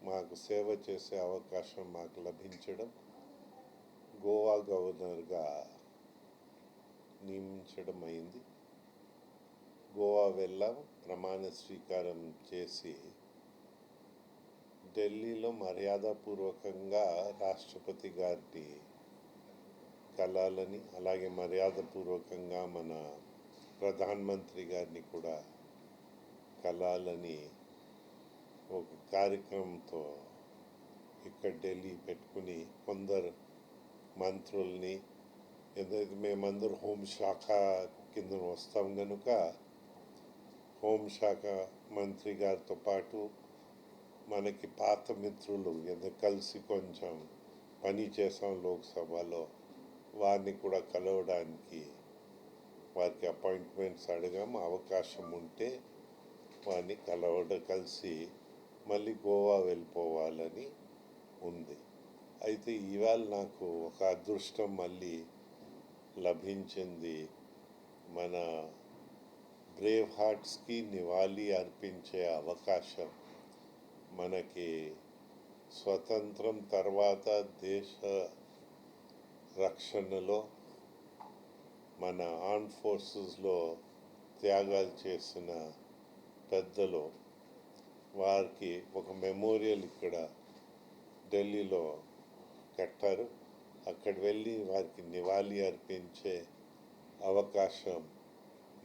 మాకు సేవ చేసే అవకాశం మాకు లభించడం, గోవా గవర్నర్గా నియమించడం అయింది. గోవా వెళ్ళాం, ప్రమాణ స్వీకారం చేసి ఢిల్లీలో మర్యాదపూర్వకంగా రాష్ట్రపతి గారిని కలాలని, అలాగే మర్యాదపూర్వకంగా మన ప్రధానమంత్రి గారిని కూడా కలాలని ఒక కార్యక్రమంతో ఇక్కడ ఢిల్లీ పెట్టుకుని కొందరు మంత్రుల్ని, ఎందుకంటే మేమందరూ హోంశాఖ కింద వస్తాం కనుక హోంశాఖ మంత్రి గారితో పాటు మనకి పాత మిత్రులు కలిసి కొంచెం పని చేసాం లోక్సభలో, వారిని కూడా కలవడానికి వారికి అపాయింట్మెంట్స్ అడగాం. అవకాశం ఉంటే వారిని కలిసి మళ్ళీ గోవా వెళ్ళిపోవాలని ఉంది. అయితే ఇవాళ నాకు ఒక అదృష్టం మళ్ళీ లభించింది. మన బ్రేవ్ హార్ట్స్కి నివాళి అర్పించే అవకాశం మనకి స్వతంత్రం తర్వాత దేశ రక్షణలో మన ఆర్మ్ ఫోర్సెస్లో త్యాగాలు చేసిన పెద్దలు, వారికి ఒక మెమోరియల్ ఇక్కడ ఢిల్లీలో కట్టారు. అక్కడ వెళ్ళి వారికి నివాళి అర్పించే అవకాశం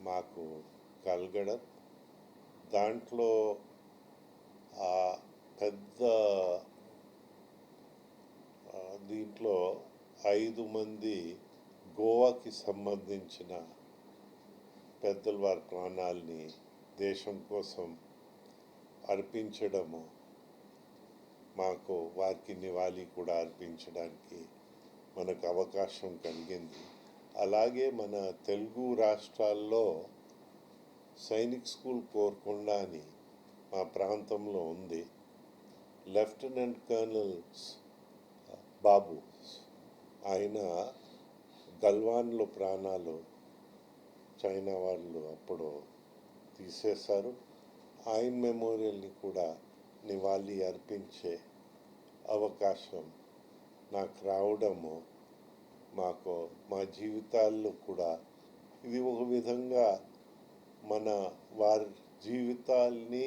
మాకు కలగడం, దాంట్లో ఆ పెద్ద దీంట్లో 5 మంది గోవాకి సంబంధించిన పెద్దల వారి ప్రాణాలని దేశం కోసం అర్పించడము, మాకు వారికి నివాళి కూడా అర్పించడానికి మనకు అవకాశం కలిగింది. అలాగే మన తెలుగు రాష్ట్రాల్లో సైనిక్ స్కూల్ కోరుకొండ అని మా ప్రాంతంలో ఉంది. లెఫ్టినెంట్ కర్నల్ బాబు, ఆయన గల్వాన్లో ప్రాణాలు చైనా వాళ్ళు అప్పుడు తీసేశారు. ఆయన మెమోరియల్ని కూడా నివాళి అర్పించే అవకాశం నాకు రావడము, మాకు మా జీవితాల్లో కూడా ఇది ఒక విధంగా మన వారి జీవితాల్ని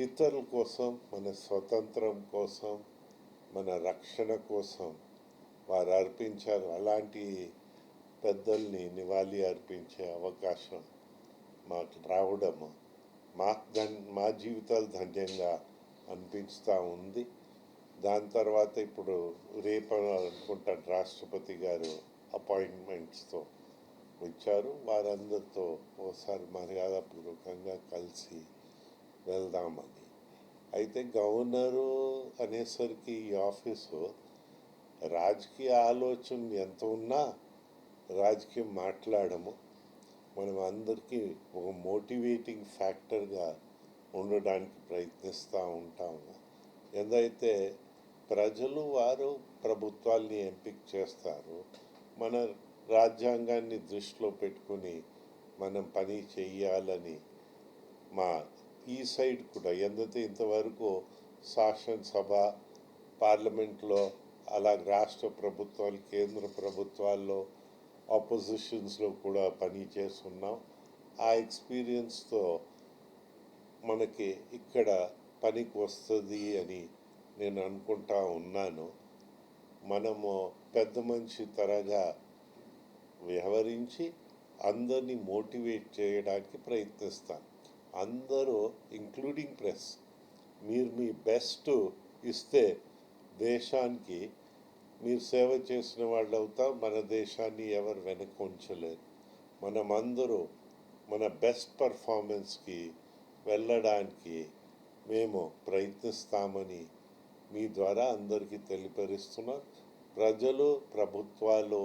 ఇతరుల కోసం, మన స్వతంత్రం కోసం, మన రక్షణ కోసం వారు అర్పించారు. అలాంటి పెద్దల్ని నివాళి అర్పించే అవకాశం మాకు రావడము మా జీవితాలు ధన్యంగా అనిపిస్తూ ఉంది. దాని తర్వాత ఇప్పుడు రేపు అనుకుంటాను రాష్ట్రపతి గారు అపాయింట్మెంట్స్తో వచ్చారు. వారందరితో ఓసారి మర్యాదపూర్వకంగా కలిసి వెళ్దామని. అయితే గవర్నరు అనేసరికి ఈ ఆఫీసు రాజకీయ ఆలోచన ఎంత ఉన్నా రాజకీయం మాట్లాడము, మనం అందరికీ ఒక మోటివేటింగ్ ఫ్యాక్టర్గా ఉండడానికి ప్రయత్నిస్తూ ఉంటాము. ఏదైతే ప్రజలు వారు ప్రభుత్వాల్ని ఎంపిక చేస్తారు, మన రాజ్యాంగాన్ని దృష్టిలో పెట్టుకుని మనం పని చేయాలని మా ఈ సైడ్ కూడా, ఎందుకంటే ఇంతవరకు శాసనసభ, పార్లమెంట్లో, అలాగే రాష్ట్ర ప్రభుత్వాలు, కేంద్ర ప్రభుత్వాల్లో ఆపోజిషన్స్లో కూడా పని చేస్తున్నాం. ఆ ఎక్స్పీరియన్స్తో మనకి ఇక్కడ పనికి వస్తుంది అని నేను అనుకుంటా ఉన్నాను. మనము పెద్ద మనిషి తరగా వ్యవహరించి అందరినీ మోటివేట్ చేయడానికి ప్రయత్నిస్తాం. అందరూ ఇంక్లూడింగ్ ప్రెస్, మీరు మీ బెస్ట్ ఇస్తే దేశానికి మీరు సేవ చేసిన వాళ్ళు అవుతాం. మన దేశాన్ని ఎవరు వెనక్కి ఉంచలేరు. మనమందరూ మన బెస్ట్ పర్ఫార్మెన్స్కి వెళ్ళడానికి మేము ప్రయత్నిస్తామని మీ ద్వారా అందరికీ తెలియపరుస్తున్నాం. ప్రజలు, ప్రభుత్వాలు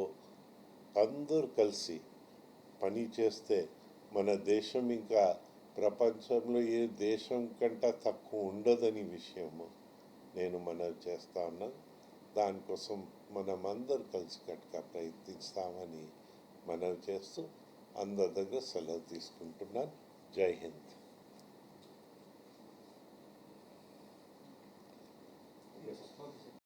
అందరూ కలిసి పని చేస్తే మన దేశం ఇంకా ప్రపంచంలో ఏ దేశం కంటే తక్కువ ఉండదని విషయము నేను మనవి చేస్తా ఉన్నాను. దానికోసం మనమందరూ కలిసికట్టుగా ప్రయత్నిస్తామని మనవి చేస్తూ అందరి దగ్గర సెలవు తీసుకుంటున్నాను. జై హింద్. Yes, sir.